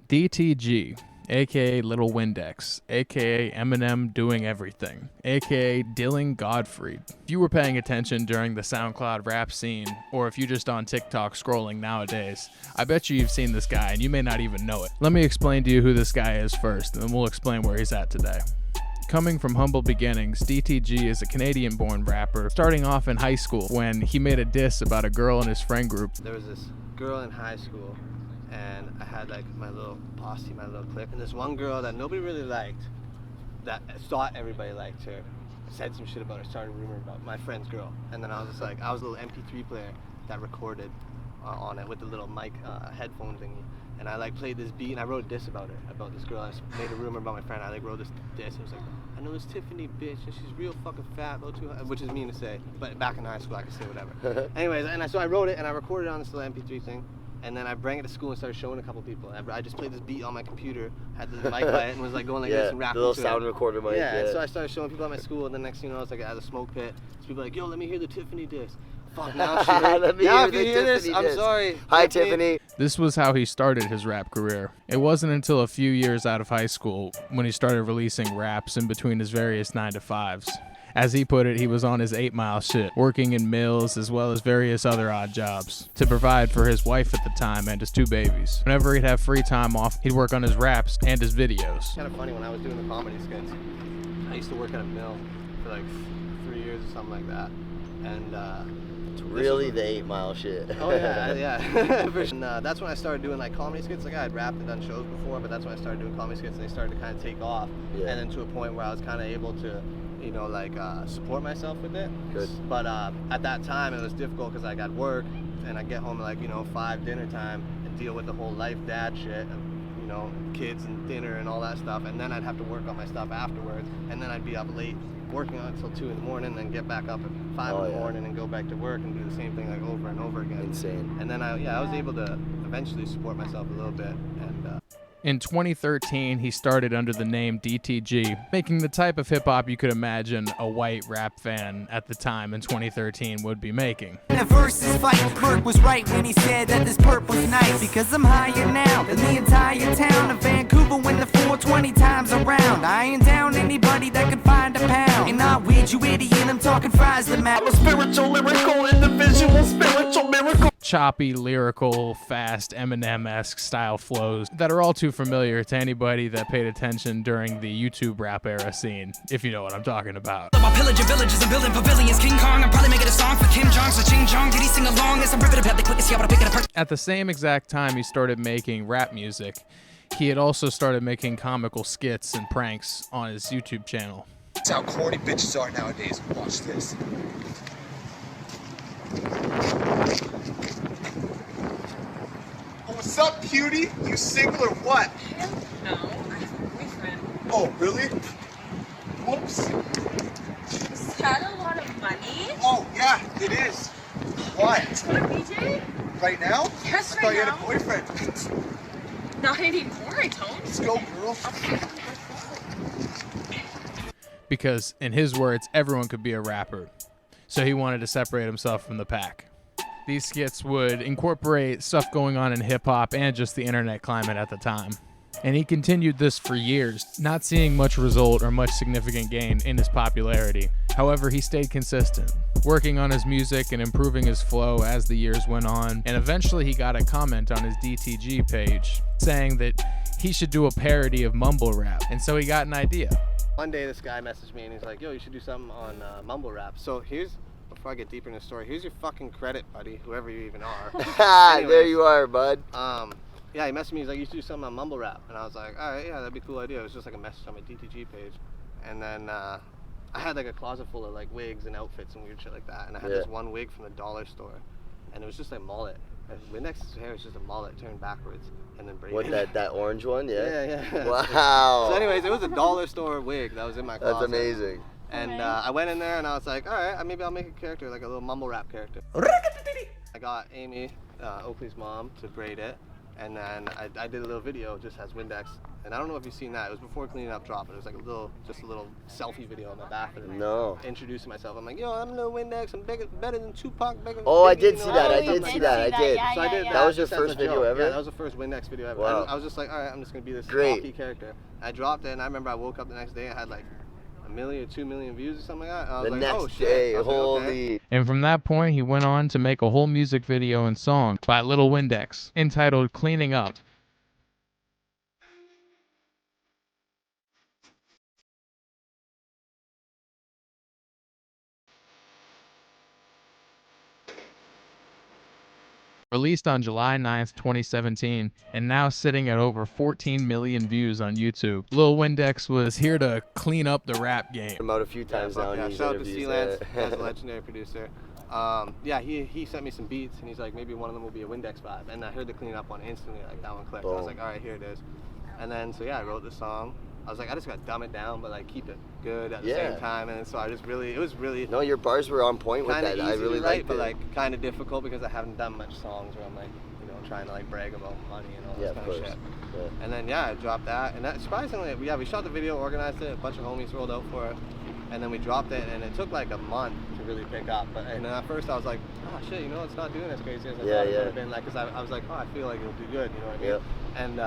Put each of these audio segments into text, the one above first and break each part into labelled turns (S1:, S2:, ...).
S1: DTG, aka Lil Windex, aka Eminem doing everything, aka Dylan Godfrey. If you were paying attention during the SoundCloud rap scene, or if you're just on TikTok scrolling nowadays, I bet you've seen this guy and you may not even know it. Let me explain to you who this guy is first, and then we'll explain where he's at today. Coming from humble beginnings, DTG is a Canadian-born rapper, starting off in high school when he made a diss about a girl in his friend group.
S2: There was this girl in high school, and I had like my little posse, my little clique, and this one girl that nobody really liked, that thought everybody liked her, said some shit about her, started a rumor about my friend's girl, and then I was just like, I was a little MP3 player that recorded on it with the little mic headphone thingy, and I like played this beat and I wrote a diss about her, about this girl. I made a rumor about my friend. I like wrote this diss. It was like, I know this Tiffany bitch and she's real fucking fat, though too, which is mean to say, but back in high school I could say whatever. Anyways, so I wrote it and I recorded it on this little MP3 thing, and then I brought it to school and started showing a couple people. I just played this beat on my computer, had the mic by it, and was like going like this and rapping.
S3: The little sound recorder mic.
S2: Yeah, and so I started showing people at my school, and the next thing you know, I was like at a smoke pit. So people were like, yo, let me hear the Tiffany diss. Fuck, now if you hear this, I'm sorry.
S3: Hi, Tiffany.
S1: This was how he started his rap career. It wasn't until a few years out of high school when he started releasing raps in between his various 9-to-5s. As he put it, he was on his 8 Mile shit, working in mills as well as various other odd jobs to provide for his wife at the time and his 2 babies. Whenever he'd have free time off, he'd work on his raps and his videos.
S2: Kind of funny, when I was doing the comedy skits, I used to work at a mill for like 3 years or something like that, and
S3: really the 8 Mile shit.
S2: Oh yeah. And that's when I started doing like comedy skits. Like I had rapped and done shows before, but that's when I started doing comedy skits, and they started to kind of take off.
S3: Yeah.
S2: And then to a point where I was kind of able to, you know, like support myself with it.
S3: Good.
S2: But at that time it was difficult because I got work, and I get home at like, you know, 5 dinner time and deal with the whole life dad shit of, you know, kids and dinner and all that stuff, and then I'd have to work on my stuff afterwards, and then I'd be up late working on it until 2 in the morning, then get back up at 5 in the morning and go back to work and do the same thing like over and over again.
S3: Insane.
S2: And then I was able to eventually support myself a little bit. And
S1: in 2013, he started under the name DTG, making the type of hip-hop you could imagine a white rap fan at the time in 2013 would be making.
S4: The verses fight, Merc was right when he said that this perp was nice, because I'm higher now than the entire town of Vancouver when the 420 times around. I ain't down anybody that could find a pound. And not weed, you idiot, I'm talking fries the map.
S3: I'm a spiritual, lyrical, individual, spiritual miracle.
S1: Choppy, lyrical, fast, Eminem-esque style flows that are all too familiar to anybody that paid attention during the YouTube rap era scene, if you know what I'm talking about.
S4: I'm pillaging villages and building pavilions. King Kong, I'm probably making a song for Kim Jong. So Ching Jong, did he sing along? As I'm riveted about the quickest, yeah, but I pick it apart.
S1: At the same exact time he started making rap music, he had also started making comical skits and pranks on his YouTube channel.
S5: That's how corny bitches are nowadays. Watch this. Oh, what's up, cutie? You single or what?
S6: No, I have a boyfriend.
S5: Oh, really? Whoops.
S6: Is that a lot of money?
S5: Oh, yeah, it is. Why?
S6: What, BJ?
S5: Right now?
S6: Yes,
S5: I thought you had a boyfriend.
S6: Not anymore, I don't.
S5: Let's go, girl.
S1: Because, in his words, everyone could be a rapper. So he wanted to separate himself from the pack. These skits would incorporate stuff going on in hip-hop and just the internet climate at the time. And he continued this for years, not seeing much result or much significant gain in his popularity. However, he stayed consistent, working on his music and improving his flow as the years went on, and eventually he got a comment on his DTG page saying that he should do a parody of mumble rap, and so he got an idea.
S2: one day this guy messaged me and he's like, yo, you should do something on mumble rap. So before I get deeper in the story, here's your fucking credit, buddy, whoever you even are.
S3: There you are, bud.
S2: Yeah, he messaged me, he's like, you should do something on mumble rap. And I was like, all right, yeah, that'd be a cool idea. It was just like a message on my DTG page. And then I had like a closet full of like wigs and outfits and weird shit like that. And I had this one wig from the dollar store, and it was just like mullet. And Windex's hair was just a mullet turned backwards and then braided.
S3: What, that orange one? Yeah?
S2: Yeah.
S3: Wow.
S2: So anyways, it was a dollar store wig that was in my closet.
S3: That's amazing.
S2: And I went in there and I was like, all right, maybe I'll make a character, like a little mumble rap character. I got Amy, Oakley's mom, to braid it. And then I did a little video just as Windex, and I don't know if you've seen that. It was before Cleaning Up Drop, but it was like just a little selfie video in my bathroom.
S7: No.
S2: Introducing myself. I'm like, yo, I'm Lil Windex. I'm better than Tupac.
S7: Oh, I
S2: Biggie,
S7: did
S2: you
S7: see
S2: know,
S7: that.
S2: all
S7: I
S2: that
S7: did
S2: stuff
S7: see
S2: like
S7: that. I did.
S2: So I did
S7: That was your
S2: just as
S7: first
S2: a
S7: video
S2: joke.
S7: ever?
S2: Yeah, that was the first Windex video ever.
S7: Wow.
S2: I was just like, all right, I'm just gonna be this
S7: Great.
S2: cocky character. I dropped it, and I remember I woke up the next day. I had like 1 million or 2 million views or something like that. I was
S7: The
S2: like,
S7: next
S2: oh shit.
S7: day,
S2: I was like, okay.
S7: holy.
S1: And from that point, he went on to make a whole music video and song by Lil Windex entitled Cleaning Up. Released on July 9th, 2017, and now sitting at over 14 million views on YouTube. Lil Windex was here to clean up the rap game.
S7: I'm out a few times now in
S2: Yeah,
S7: these
S2: shout out to
S7: interviews.
S2: C-Lance, as a legendary producer. Yeah, he sent me some beats, and he's like, maybe one of them will be a Windex vibe. And I heard the Clean Up one instantly, like that one clicked. I was like, all right, here it is. And then, so yeah, I wrote the song. I was like, I just gotta dumb it down, but like keep it good at the same time. And so I just really, it was really
S7: No, your bars were on point with
S2: kind of
S7: that.
S2: easy
S7: I really
S2: to write,
S7: liked
S2: but
S7: it.
S2: like kind of difficult because I haven't done much songs where I'm like, you know, trying to like brag about money and all this kind of shit.
S7: Yeah.
S2: And then yeah, I dropped that, and that, surprisingly, we shot the video, organized it, a bunch of homies rolled out for it, and then we dropped it, and it took like a month to really pick up. But and then at first I was like, oh shit, you know, it's not doing as crazy as I thought it would have been. Like, cause I was like, oh, I feel like it'll do good, you know what I mean?
S7: Yep.
S2: And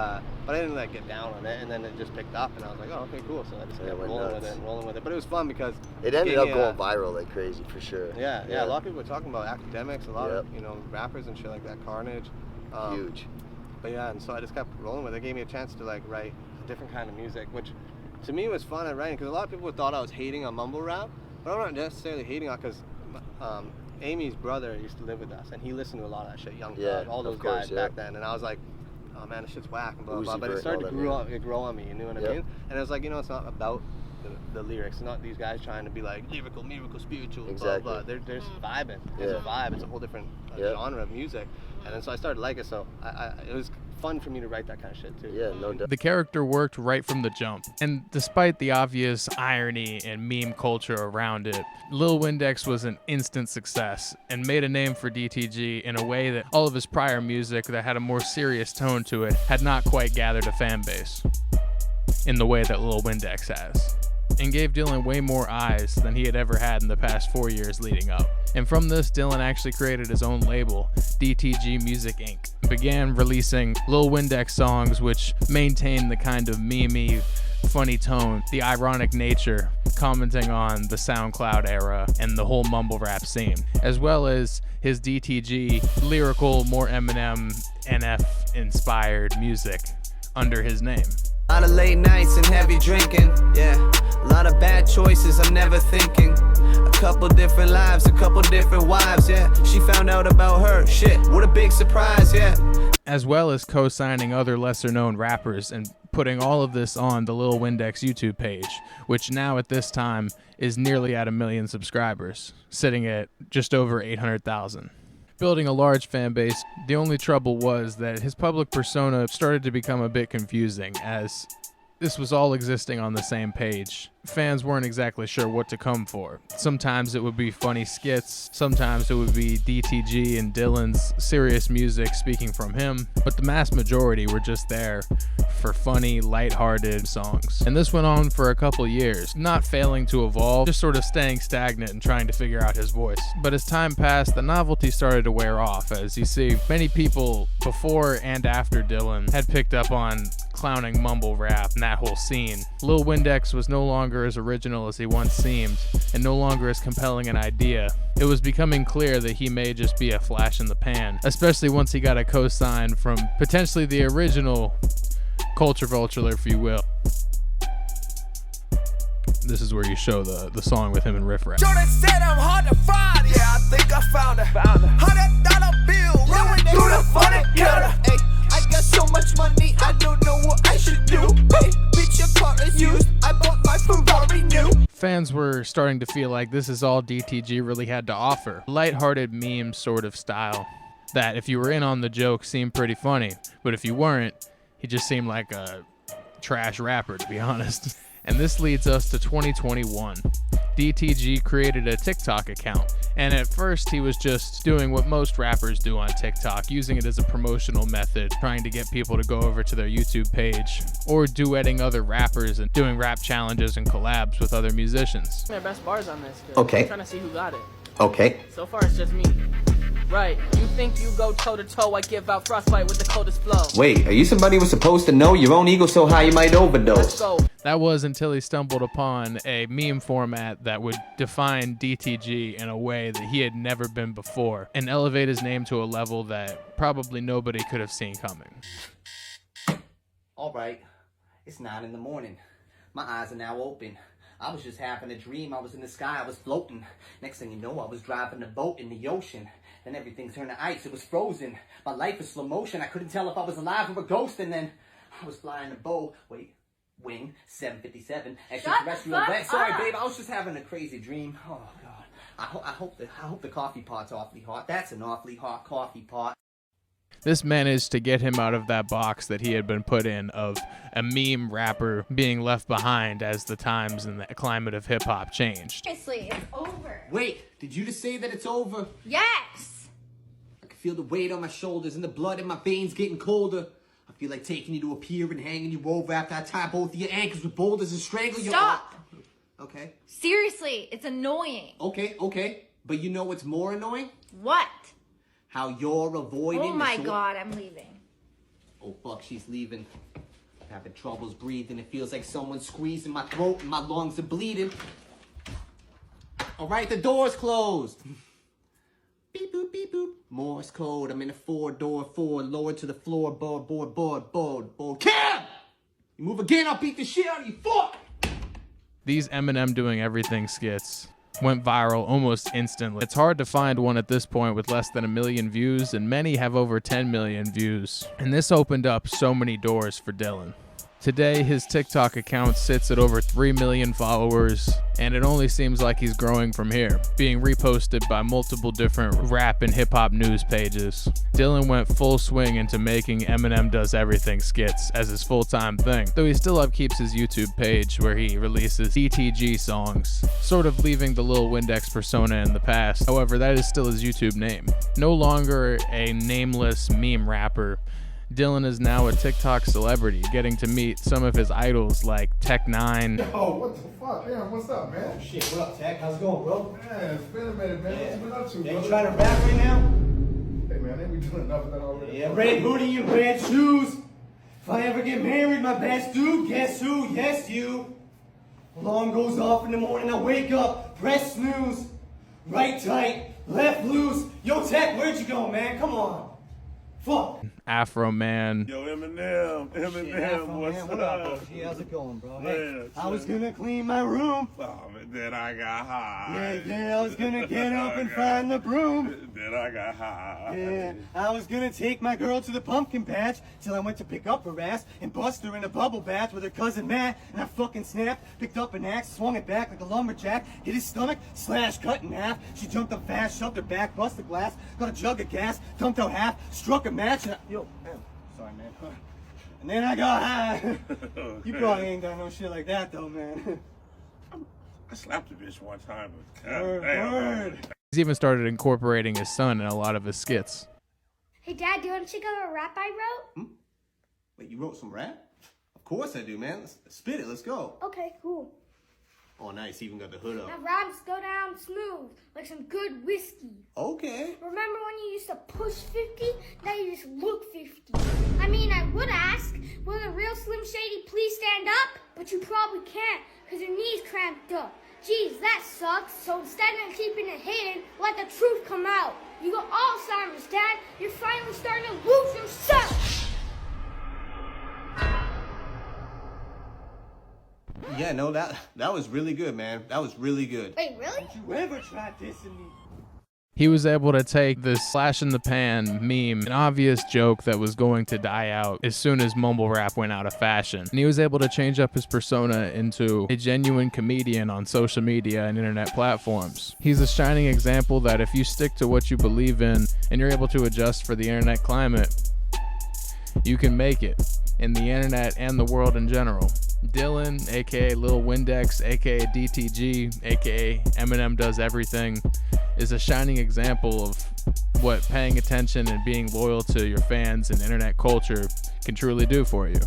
S2: but I didn't like get down on it, and then it just picked up, and I was like, oh, okay, cool. So I just kept rolling with it, But it was fun because
S7: it ended up going viral like crazy for sure.
S2: Yeah, a lot of people were talking about academics, a lot of you know rappers and shit like that, Carnage.
S7: Huge.
S2: But yeah, and so I just kept rolling with it. It gave me a chance to like write a different kind of music, which to me was fun at writing because a lot of people thought I was hating on mumble rap, but I'm not necessarily hating on because Amy's brother used to live with us and he listened to a lot of that shit, Young Thug, all those guys back then, and I was like, oh man, this shit's whack and blah blah. But it started to grow on me, you know what I mean? And it was like, you know, it's not about the lyrics. It's not these guys trying to be like lyrical, miracle, spiritual, blah blah. They're just vibing. It's a vibe. It's a whole different genre of music. And then so I started to like it. So it was fun for me to write that kind of shit too.
S7: Yeah, no doubt.
S1: The character worked right from the jump. And despite the obvious irony and meme culture around it, Lil Windex was an instant success and made a name for DTG in a way that all of his prior music that had a more serious tone to it had not quite gathered a fan base in the way that Lil Windex has, and gave Dylan way more eyes than he had ever had in the past 4 years leading up. And from this, Dylan actually created his own label, DTG Music Inc., and began releasing Lil Windex songs which maintain the kind of meme-y, funny tone, the ironic nature, commenting on the SoundCloud era and the whole mumble rap scene, as well as his DTG lyrical, more Eminem, NF-inspired music under his name.
S4: A lot of late nights and heavy drinking, yeah. A lot of bad choices, I'm never thinking. A couple different lives, a couple different wives, yeah. She found out about her, shit, what a big surprise, yeah.
S1: As well as co-signing other lesser-known rappers and putting all of this on the Lil Windex YouTube page, which now at this time is nearly at 1 million subscribers, sitting at just over 800,000. Building a large fan base, the only trouble was that his public persona started to become a bit confusing, as this was all existing on the same page. Fans weren't exactly sure what to come for. Sometimes it would be funny skits, sometimes it would be DTG and Dylan's serious music speaking from him, but the mass majority were just there for funny, lighthearted songs. And this went on for a couple years, not failing to evolve, just sort of staying stagnant and trying to figure out his voice. But as time passed, the novelty started to wear off, as you see, many people before and after Dylan had picked up on clowning mumble rap and that whole scene. Lil Windex was no longer as original as he once seemed, and no longer as compelling an idea. It was becoming clear that he may just be a flash in the pan, especially once he got a co-sign from potentially the original Culture Vulture, if you will. This is where you show the song with him and Riff Raff.
S3: Jordan said I'm hard to find. Yeah, I think I found her. $100 bill. Rolling through the funny counter. Ay, I got so much money, I don't know what I should do. Hey, bitch, your car is used. I bought my Ferrari new.
S1: Fans were starting to feel like this is all DTG really had to offer. Lighthearted meme sort of style that if you were in on the joke seemed pretty funny, but if you weren't, he just seemed like a trash rapper, to be honest. And this leads us to 2021. DTG created a TikTok account, and at first he was just doing what most rappers do on TikTok, using it as a promotional method, trying to get people to go over to their YouTube page, or duetting other rappers and doing rap challenges and collabs with other musicians.
S8: Their best bars on this.
S9: Okay.
S8: I'm trying to see who got it.
S9: Okay.
S8: So far, it's just me. Right. You think you go toe to toe? I give out frostbite with the coldest flow.
S9: Wait, are you somebody who's supposed to know your own ego so high you might overdose?
S8: Let's go.
S1: That was until he stumbled upon a meme format that would define DTG in a way that he had never been before, and elevate his name to a level that probably nobody could have seen coming.
S4: All right, it's 9 in the morning. My eyes are now open. I was just having a dream. I was in the sky, I was floating. Next thing you know, I was driving a boat in the ocean. Then everything turned to ice, it was frozen. My life was slow motion, I couldn't tell if I was alive or a ghost. And then I was flying a bow. Wing 757 extraterrestrial vet. Sorry, babe, I was just having a crazy dream. Oh God, I hope the coffee pot's awfully hot. That's an awfully hot coffee pot.
S1: This managed to get him out of that box that he had been put in of a meme rapper being left behind as the times and the climate of hip-hop changed.
S10: Seriously, it's over.
S4: Wait, did you just say that it's over?
S10: Yes!
S4: I can feel the weight on my shoulders and the blood in my veins getting colder. I feel like taking you to a pier and hanging you over after I tie both of your ankles with boulders and strangle you.
S10: Stop!
S4: Okay.
S10: Seriously, it's annoying.
S4: Okay. But you know what's more annoying?
S10: What?
S4: How you're avoiding
S10: Oh my
S4: the
S10: God, I'm leaving.
S4: Oh fuck, she's leaving. Having troubles breathing. It feels like someone's squeezing my throat and my lungs are bleeding. All right, the door's closed. Beep boop, beep boop. Morse code. I'm in a 4-door Ford, lowered to the floor. Board. Cam! You move again, I'll beat the shit out of you. Fuck!
S1: These Eminem Doing Everything skits went viral almost instantly. It's hard to find one at this point with less than 1 million views, and many have over 10 million views. And this opened up so many doors for Dylan. Today, his TikTok account sits at over 3 million followers, and it only seems like he's growing from here, being reposted by multiple different rap and hip-hop news pages. Dylan went full swing into making Eminem Does Everything skits as his full-time thing, though he still upkeeps his YouTube page where he releases DTG songs, sort of leaving the Lil Windex persona in the past. However, that is still his YouTube name. No longer a nameless meme rapper, Dylan is now a TikTok celebrity, getting to meet some of his idols like Tech9.
S5: Oh, what the fuck? Damn, what's up, man?
S11: Shit, what up, Tech? How's it going, bro?
S5: Man, it's been a minute, man. What you been up to,
S11: Yeah, you
S5: brother?
S11: trying to rap right now?
S5: Hey, man, ain't we doing enough of that already?
S11: Yeah, red hoodie and red shoes. If I ever get married, my best dude, guess who? Yes, you. Alarm goes off in the morning, I wake up, press snooze. Right tight, left loose. Yo, Tech, where'd you go, man? Come on. Fuck.
S1: Afro Man.
S12: Yo, Eminem, what's
S11: Man, what
S12: up?
S11: up, bro? Hey, how's it going, bro?
S12: Man,
S11: Hey, I was gonna clean my room.
S12: Oh, but then I got high.
S11: Yeah, I was gonna get up and find the broom.
S12: Then I got high.
S11: Yeah, I was gonna take my girl to the pumpkin patch till I went to pick up her ass and bust her in a bubble bath with her cousin Matt, and I fucking snapped, picked up an axe, swung it back like a lumberjack, hit his stomach, slashed, cut in half. She jumped up fast, shoved her back, bust the glass, got a jug of gas, dumped out half, struck a match, and yo, man, sorry, man. And then I got high. You probably ain't got no shit like that though, man.
S12: I slapped a bitch one time. But
S11: Word.
S1: He's even started incorporating his son in a lot of his skits.
S10: Hey, Dad, do you want to check out a rap I wrote?
S4: Wait, you wrote some rap? Of course I do, man. Let's spit it. Let's go.
S10: Okay, cool.
S4: Oh, nice. Even got the hood up.
S10: Now rhymes go down smooth, like some good whiskey.
S4: Okay.
S10: Remember when you used to push 50? Now you just look 50. I mean, I would ask, will the real Slim Shady please stand up? But you probably can't, because your knees cramped up. Geez, that sucks. So instead of keeping it hidden, let the truth come out. You got Alzheimer's, Dad. You're finally starting to lose yourself.
S4: Yeah, no, that was really good, man. That was really good.
S10: Wait, really?
S11: You ever tried dissing me?
S1: He was able to take this flash in the pan meme, an obvious joke that was going to die out as soon as mumble rap went out of fashion. And he was able to change up his persona into a genuine comedian on social media and internet platforms. He's a shining example that if you stick to what you believe in and you're able to adjust for the internet climate, you can make it in the internet and the world in general. Dylan, aka Lil Windex, aka DTG, aka Eminem Does Everything, is a shining example of what paying attention and being loyal to your fans and internet culture can truly do for you.